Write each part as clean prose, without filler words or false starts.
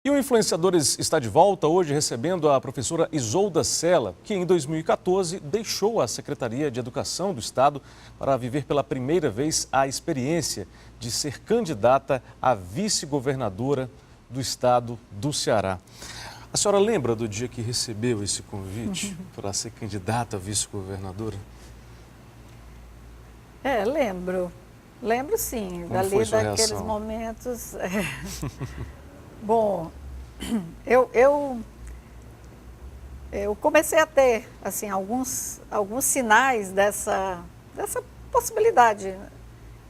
E o Influenciadores está de volta hoje recebendo a professora Isolda Sela, que em 2014 deixou a Secretaria de Educação do Estado para viver pela primeira vez a experiência de ser candidata a vice-governadora do Estado do Ceará. A senhora lembra do dia que recebeu esse convite para ser candidata a vice-governadora? Lembro. Lembro sim, Como foi sua daqueles reação? momentos. Bom, eu comecei a ter assim, alguns sinais dessa possibilidade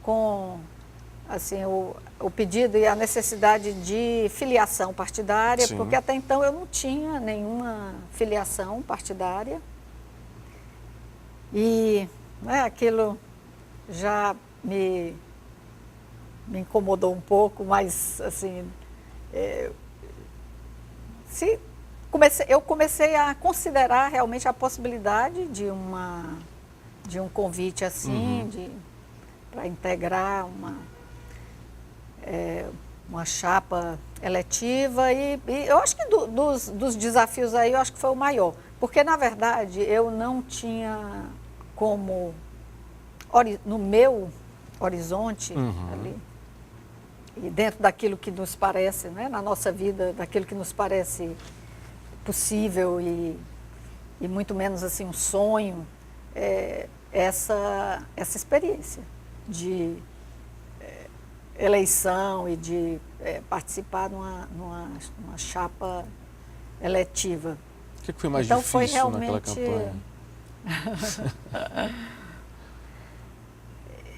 com assim, o pedido e a necessidade de filiação partidária, Sim. porque até então eu não tinha nenhuma filiação partidária. E aquilo já me incomodou um pouco, mas assim, eu comecei a considerar realmente a possibilidade de um convite assim, para integrar uma chapa eletiva e eu acho que dos desafios aí, eu acho que foi o maior, porque na verdade eu não tinha como, no meu horizonte ali, e dentro daquilo que nos parece, né, na nossa vida, daquilo que nos parece possível e muito menos assim um sonho, essa experiência de eleição e de participar numa chapa eletiva. O que foi mais então, difícil foi realmente naquela campanha?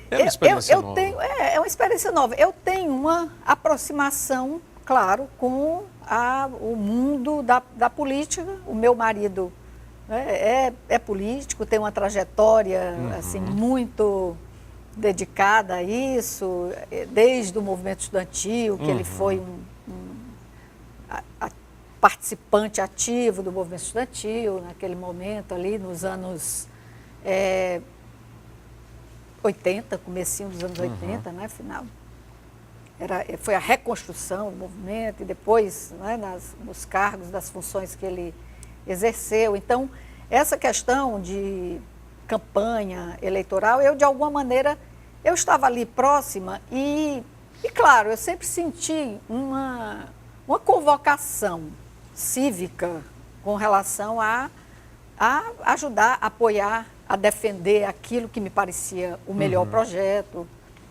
É uma experiência nova. É uma experiência nova. Eu tenho uma aproximação, claro, com o mundo da política. O meu marido é político, tem uma trajetória assim, muito dedicada a isso, desde o movimento estudantil, que ele foi participante ativo do movimento estudantil, naquele momento ali, nos anos 80, comecinho dos anos 80, né, final. Foi a reconstrução do movimento e depois, né, nos cargos, das funções que ele exerceu. Então, essa questão de campanha eleitoral, eu de alguma maneira, eu estava ali próxima e claro, eu sempre senti uma convocação cívica com relação a ajudar, a apoiar, a defender aquilo que me parecia o melhor projeto,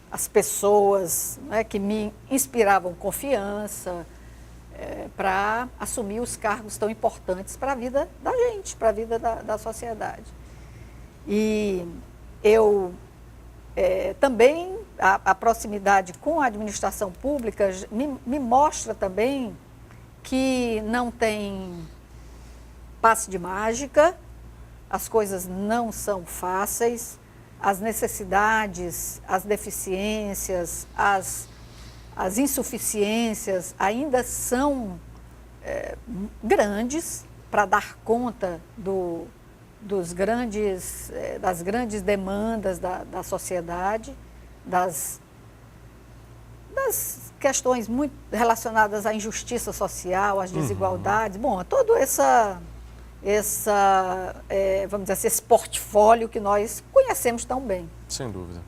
as pessoas, né, que me inspiravam confiança para assumir os cargos tão importantes para a vida da gente, para a vida da sociedade. E eu também, a proximidade com a administração pública me mostra também que não tem passe de mágica, as coisas não são fáceis, as necessidades, as deficiências, as insuficiências ainda são grandes para dar conta das grandes demandas da sociedade, das questões muito relacionadas à injustiça social, às desigualdades, bom, todo vamos dizer assim, esse portfólio que nós conhecemos tão bem. Sem dúvida.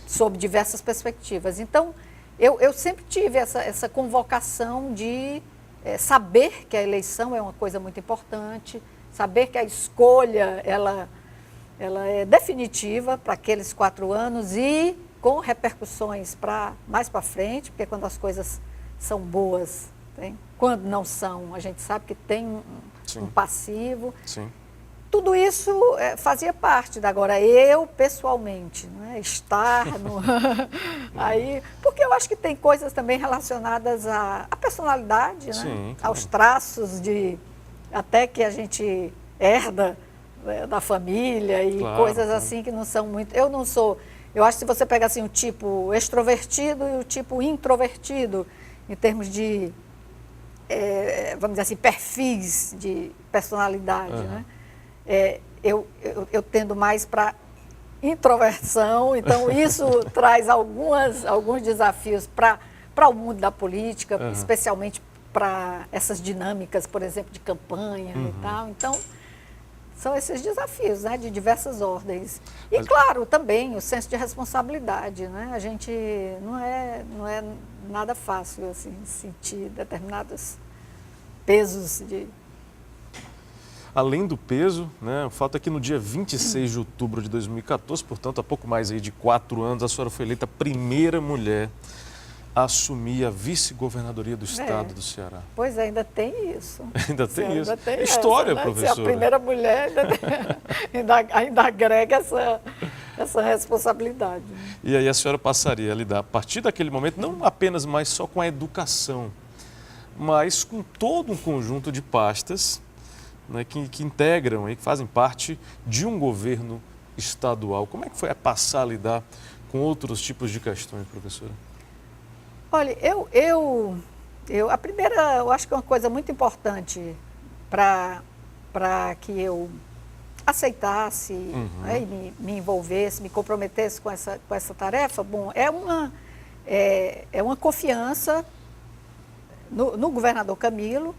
Sob diversas perspectivas. Então, eu sempre tive essa convocação de saber que a eleição é uma coisa muito importante, saber que a escolha ela é definitiva para aqueles 4 anos e com repercussões mais para frente, porque quando as coisas são boas, quando não são, a gente sabe que tem um passivo. Sim. Tudo isso fazia parte da agora eu pessoalmente, né, estar aí, porque eu acho que tem coisas também relacionadas à personalidade, né, Sim, claro. Aos traços até que a gente herda da família e Claro, coisas claro. assim que não são muito. Eu não sou. Eu acho que se você pega assim o tipo extrovertido e o tipo introvertido, em termos de vamos dizer assim, perfis de personalidade, né? Eu tendo mais para introversão, então isso traz alguns desafios para o mundo da política, especialmente para essas dinâmicas, por exemplo, de campanha e tal. Então, são esses desafios, né, de diversas ordens. E, claro, também o senso de responsabilidade, né? A gente não é nada fácil, assim, sentir determinados pesos de... Além do peso, né, o fato é que no dia 26 de outubro de 2014, portanto, há pouco mais aí de 4 anos, a senhora foi eleita a primeira mulher a assumir a vice-governadoria do estado do Ceará. Pois é, ainda tem isso. Ainda tem isso. Ainda tem história, essa, né? professora. Ser a primeira mulher ainda agrega essa responsabilidade. E aí a senhora passaria a lidar, a partir daquele momento, não apenas mais só com a educação, mas com todo um conjunto de pastas, né, que integram e que fazem parte de um governo estadual. Como é que foi passar a lidar com outros tipos de questões, professora? Olha, a primeira, eu acho que é uma coisa muito importante para que eu aceitasse, né, e me envolvesse, me comprometesse com essa tarefa, bom, é uma confiança no governador Camilo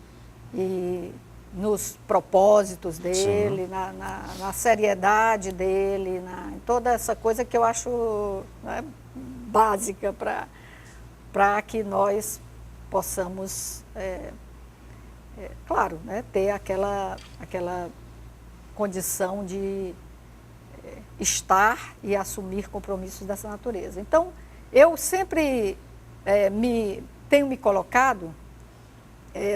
e nos propósitos dele, na seriedade dele, em toda essa coisa que eu acho, né, básica para que nós possamos, claro, né, ter aquela condição de estar e assumir compromissos dessa natureza. Então, eu sempre tenho me colocado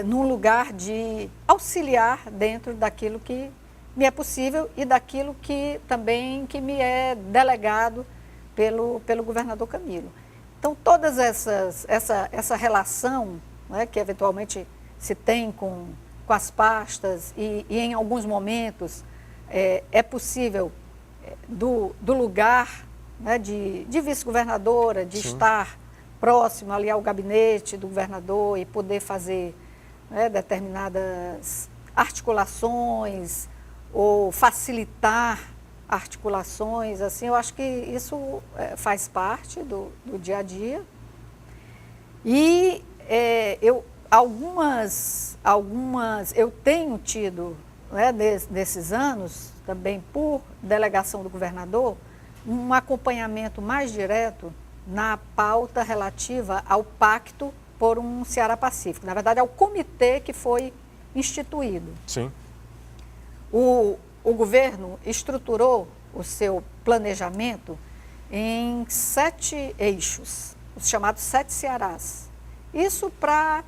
num lugar de auxiliar dentro daquilo que me é possível e daquilo que também que me é delegado pelo governador Camilo. Então, todas essa relação, né, que eventualmente se tem com as pastas e em alguns momentos é possível do lugar, né, de vice-governadora, de estar próximo ali ao gabinete do governador e poder fazer, né, determinadas articulações ou facilitar articulações, assim, eu acho que isso faz parte do dia a dia. E eu tenho tido, né, nesses anos, também por delegação do governador, um acompanhamento mais direto na pauta relativa ao Pacto por um Ceará Pacífico. Na verdade, é o comitê que foi instituído. Sim. O governo estruturou o seu planejamento em 7 eixos, os chamados 7 Cearás. Isso para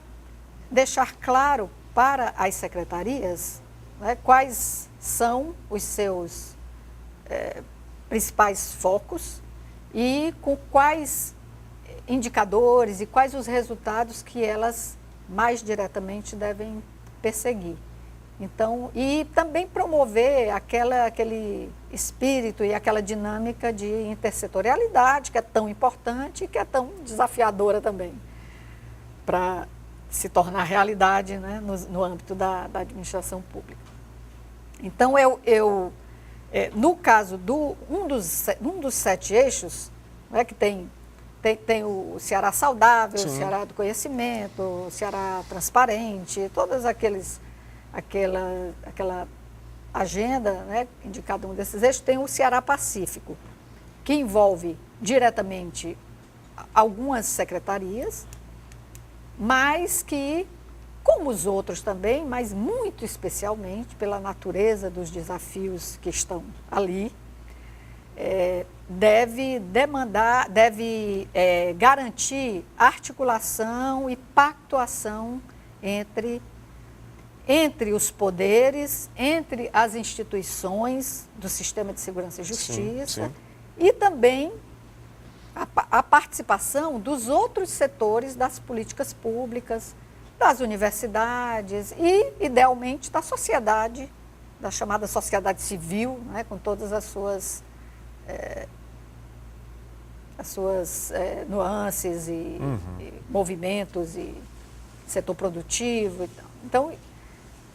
deixar claro para as secretarias, né, quais são os seus principais focos e com quais indicadores e quais os resultados que elas mais diretamente devem perseguir. Então, e também promover aquele espírito e aquela dinâmica de intersetorialidade que é tão importante e que é tão desafiadora também para se tornar realidade, né, no âmbito da administração pública. Então, no caso um dos 7 eixos, né, que tem o Ceará saudável, Sim. O Ceará do conhecimento, o Ceará transparente, todas aquela agenda, né, de cada um desses eixos, tem o Ceará Pacífico, que envolve diretamente algumas secretarias, mas que, como os outros também, mas muito especialmente pela natureza dos desafios que estão ali, deve garantir articulação e pactuação entre os poderes, entre as instituições do sistema de segurança e justiça, sim. E também a participação dos outros setores das políticas públicas, das universidades e, idealmente, da sociedade, da chamada sociedade civil, né, com todas as suas nuances e movimentos e setor produtivo e tal. Então,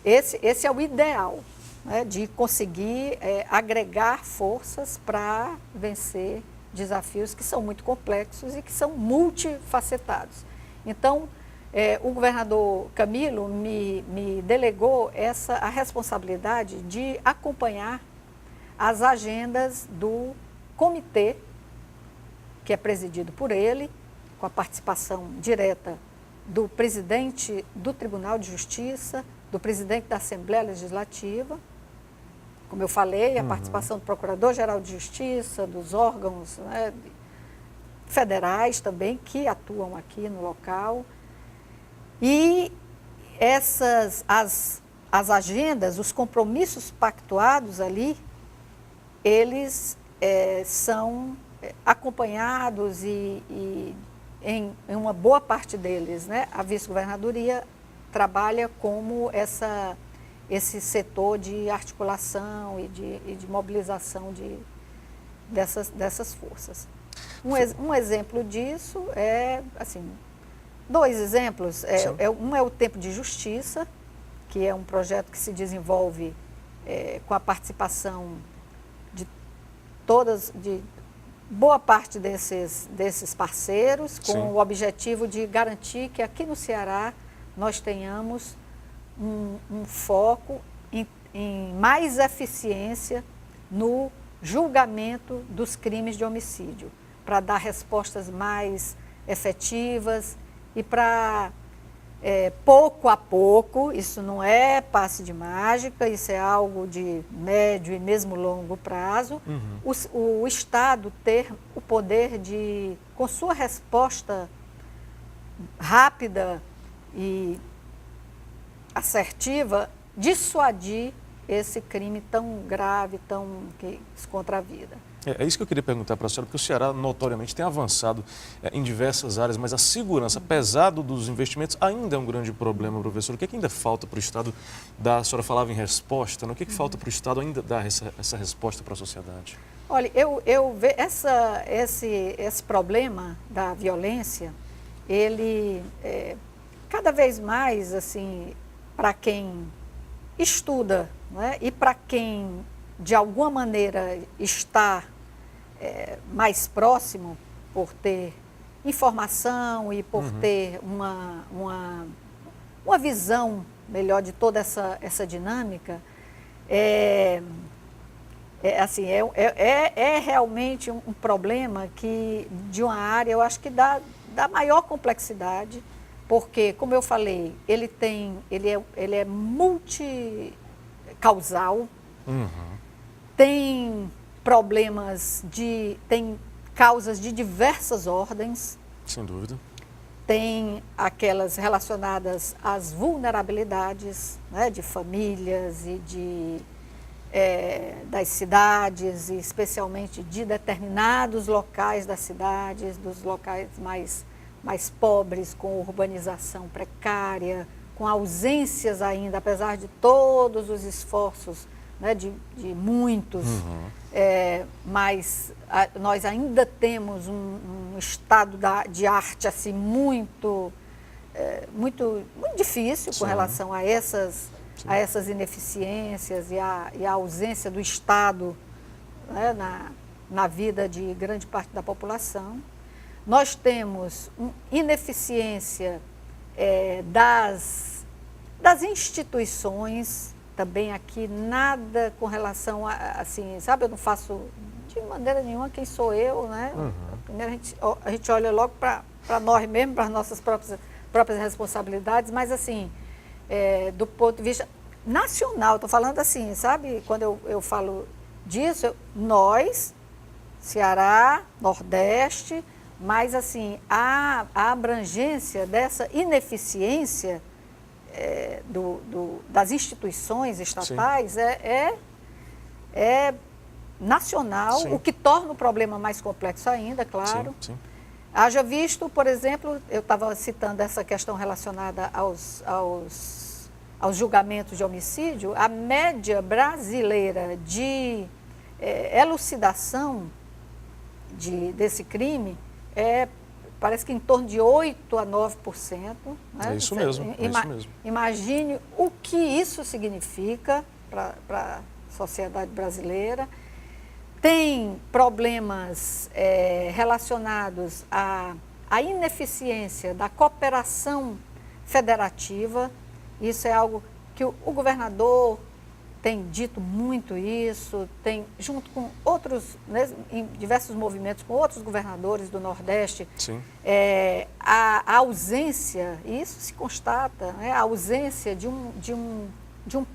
esse é o ideal, né, de conseguir agregar forças para vencer desafios que são muito complexos e que são multifacetados. Então, o governador Camilo me delegou a responsabilidade de acompanhar as agendas do comitê, que é presidido por ele, com a participação direta do presidente do Tribunal de Justiça, do presidente da Assembleia Legislativa, como eu falei, a participação do Procurador-Geral de Justiça, dos órgãos, né, federais também, que atuam aqui no local. E as agendas, os compromissos pactuados ali, eles são acompanhados e em uma boa parte deles, né, a vice-governadoria trabalha como esse setor de articulação e de mobilização dessas forças. Um exemplo disso assim, 2 exemplos. Um é o Tempo de Justiça, que é um projeto que se desenvolve com a participação de boa parte desses parceiros, com o objetivo de garantir que aqui no Ceará nós tenhamos um foco em mais eficiência no julgamento dos crimes de homicídio, para dar respostas mais efetivas e para, pouco a pouco, isso não é passe de mágica, isso é algo de médio e mesmo longo prazo, o Estado ter o poder de, com sua resposta rápida e assertiva, dissuadir esse crime tão grave, contra a vida. É isso que eu queria perguntar para a senhora, porque o Ceará notoriamente tem avançado em diversas áreas, mas a segurança, apesar dos investimentos, ainda é um grande problema, professor. O que ainda falta para o Estado dar? A senhora falava em resposta, né? O que falta para o Estado ainda dar essa resposta para a sociedade? Olha, eu vejo esse problema da violência, ele cada vez mais, assim, para quem estuda, né, e para quem de alguma maneira está mais próximo, por ter informação e por ter uma visão melhor de toda essa dinâmica, realmente um problema de uma área, eu acho que da maior complexidade, porque, como eu falei, ele é multicausal, tem problemas tem causas de diversas ordens. Sem dúvida. Tem aquelas relacionadas às vulnerabilidades, né, de famílias e das cidades, e especialmente de determinados locais das cidades, dos locais mais pobres, com urbanização precária, com ausências ainda, apesar de todos os esforços, né, de muitos, mas nós ainda temos um estado de arte assim, muito difícil com relação a essas ineficiências e a ausência do Estado, né, na vida de grande parte da população. Nós temos ineficiência das instituições, também aqui nada com relação a, assim, sabe, eu não faço de maneira nenhuma quem sou eu, né? Primeiro a gente olha logo para nós mesmos, para as nossas próprias responsabilidades, mas assim, do ponto de vista nacional, estou falando assim, sabe, quando eu falo disso, nós, Ceará, Nordeste, mas assim, a abrangência dessa ineficiência das instituições estatais é nacional, o que torna o problema mais complexo ainda, claro. Haja visto, por exemplo, eu estava citando essa questão relacionada aos julgamentos de homicídio, a média brasileira de elucidação desse crime parece que em torno de 8% a 9%. Né? É isso mesmo, Imagine o que isso significa para a sociedade brasileira. Tem problemas relacionados à ineficiência da cooperação federativa. Isso é algo que o governador tem dito muito isso, tem, junto com outros, né, em diversos movimentos, com outros governadores do Nordeste, a ausência, e isso se constata, né, a ausência de um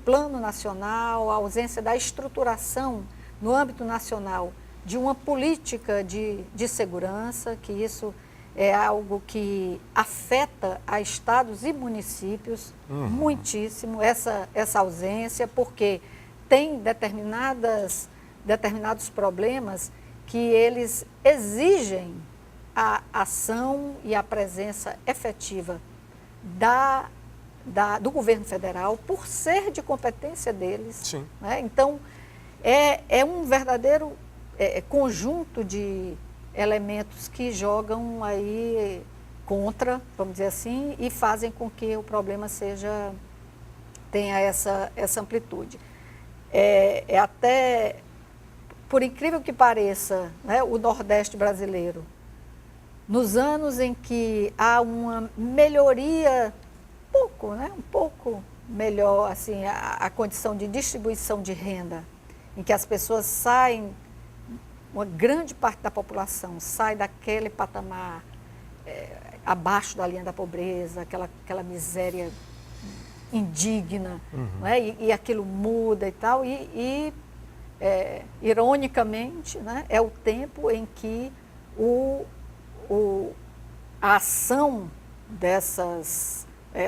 plano nacional, a ausência da estruturação no âmbito nacional de uma política de segurança, que isso é algo que afeta a estados e municípios muitíssimo, essa ausência, porque tem determinados problemas que eles exigem a ação e a presença efetiva do governo federal, por ser de competência deles. Sim. Né? Então, é um verdadeiro conjunto de elementos que jogam aí contra, vamos dizer assim, e fazem com que o problema tenha essa amplitude. Até, por incrível que pareça, né, o Nordeste brasileiro, nos anos em que há uma melhoria, um pouco melhor, assim, a condição de distribuição de renda, em que as pessoas saem, uma grande parte da população sai daquele patamar abaixo da linha da pobreza, aquela miséria indigna, né? E aquilo muda e tal, ironicamente, né, é o tempo em que a ação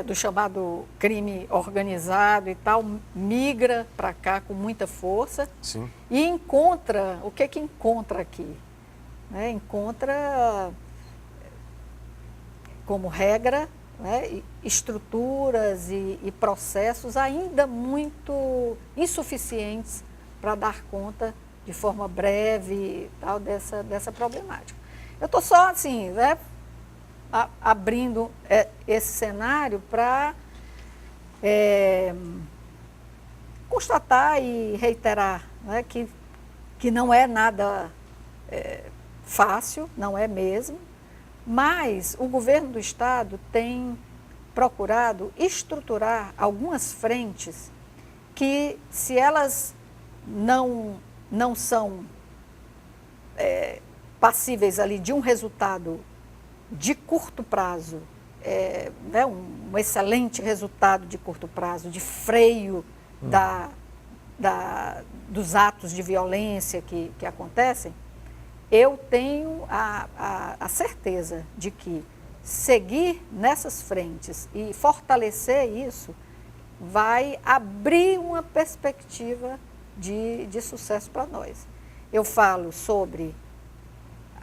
do chamado crime organizado e tal, migra para cá com muita força. Sim. E encontra, o que encontra aqui? Né? Encontra, como regra, né, estruturas e processos ainda muito insuficientes para dar conta de forma breve tal, dessa problemática. Eu estou só assim, né, abrindo esse cenário para constatar e reiterar, né, que não é nada fácil, não é mesmo, mas o governo do Estado tem procurado estruturar algumas frentes que, se elas não são passíveis ali de um resultado de curto prazo, né, um excelente resultado de curto prazo, de freio dos atos de violência que acontecem, eu tenho a certeza de que seguir nessas frentes e fortalecer isso vai abrir uma perspectiva de sucesso para nós. Eu falo sobre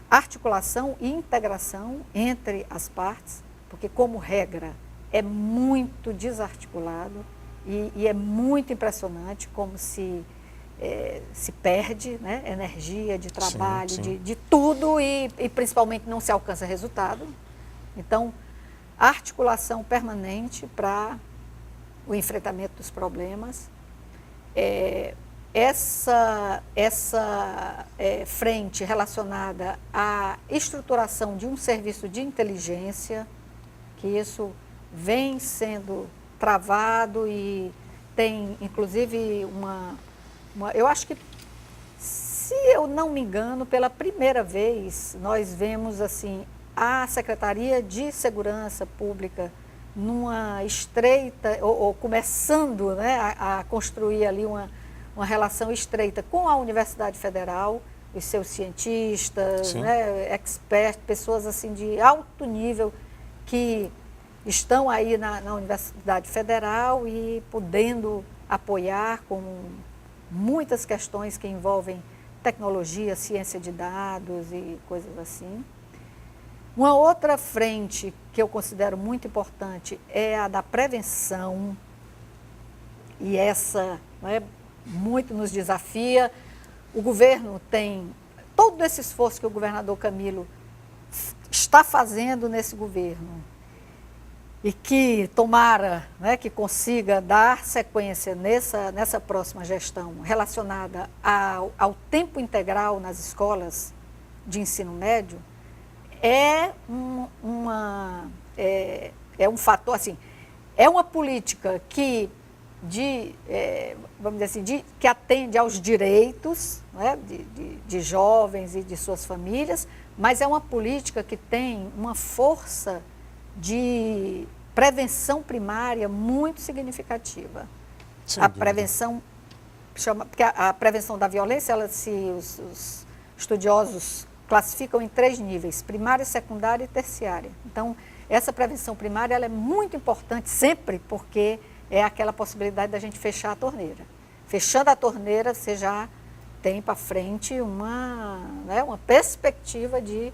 articulação e integração entre as partes, porque, como regra, é muito desarticulado e é muito impressionante como se perde, né, energia de trabalho, sim, sim. De tudo e principalmente não se alcança resultado. Então, articulação permanente para o enfrentamento dos problemas. Essa frente relacionada à estruturação de um serviço de inteligência, que isso vem sendo travado e tem, inclusive, eu acho que, se eu não me engano, pela primeira vez, nós vemos assim a Secretaria de Segurança Pública numa estreita, ou começando, né, a construir ali uma relação estreita com a Universidade Federal, os seus cientistas, né, experts, pessoas assim de alto nível que estão aí na Universidade Federal e podendo apoiar com muitas questões que envolvem tecnologia, ciência de dados e coisas assim. Uma outra frente que eu considero muito importante é a da prevenção, e essa, né, muito nos desafia. O governo tem todo esse esforço que o governador Camilo está fazendo nesse governo e que tomara, né, que consiga dar sequência nessa próxima gestão relacionada ao tempo integral nas escolas de ensino médio, é um fator, assim, É uma política que, vamos dizer assim, que atende aos direitos, né, de jovens e de suas famílias, mas é uma política que tem uma força de prevenção primária muito significativa. Sem A dúvida. prevenção porque a prevenção da violência, os estudiosos classificam em 3 níveis: primária, secundária e terciária. Então, essa prevenção primária ela é muito importante sempre, porque é aquela possibilidade da gente fechar a torneira. Fechando a torneira, você já tem para frente uma perspectiva de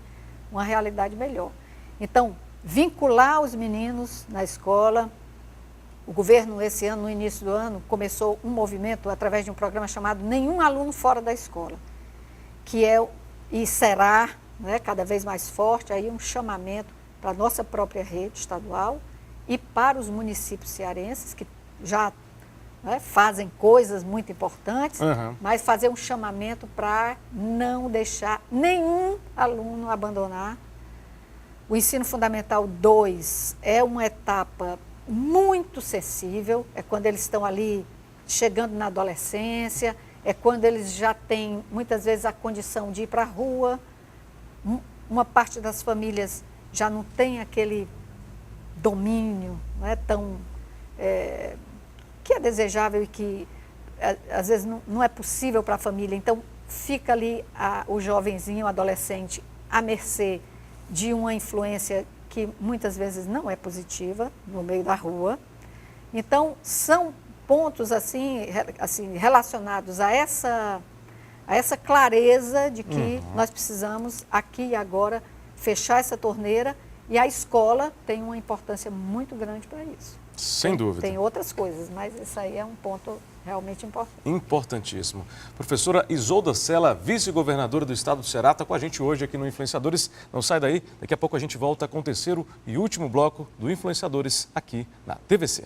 uma realidade melhor. Então, vincular os meninos na escola. O governo, esse ano, no início do ano, começou um movimento através de um programa chamado Nenhum Aluno Fora da Escola, que e será, né, cada vez mais forte, aí um chamamento para a nossa própria rede estadual e para os municípios cearenses, que já, né, fazem coisas muito importantes, mas fazer um chamamento para não deixar nenhum aluno abandonar. O ensino fundamental 2 é uma etapa muito sensível, é quando eles estão ali chegando na adolescência, é quando eles já têm, muitas vezes, a condição de ir para a rua. Uma parte das famílias já não tem aquele domínio, né, tão, que é desejável e que, às vezes, não é possível para a família. Então, fica ali o jovenzinho, o adolescente, à mercê de uma influência que muitas vezes não é positiva no meio da rua. Então, são pontos assim relacionados a essa clareza de que nós precisamos aqui e agora fechar essa torneira, e a escola tem uma importância muito grande para isso. Sem dúvida. Tem outras coisas, mas isso aí é um ponto realmente importante. Importantíssimo. Professora Isolda Sela, vice-governadora do estado do Ceará, está com a gente hoje aqui no Influenciadores. Não sai daí, daqui a pouco a gente volta com o terceiro e último bloco do Influenciadores aqui na TVC.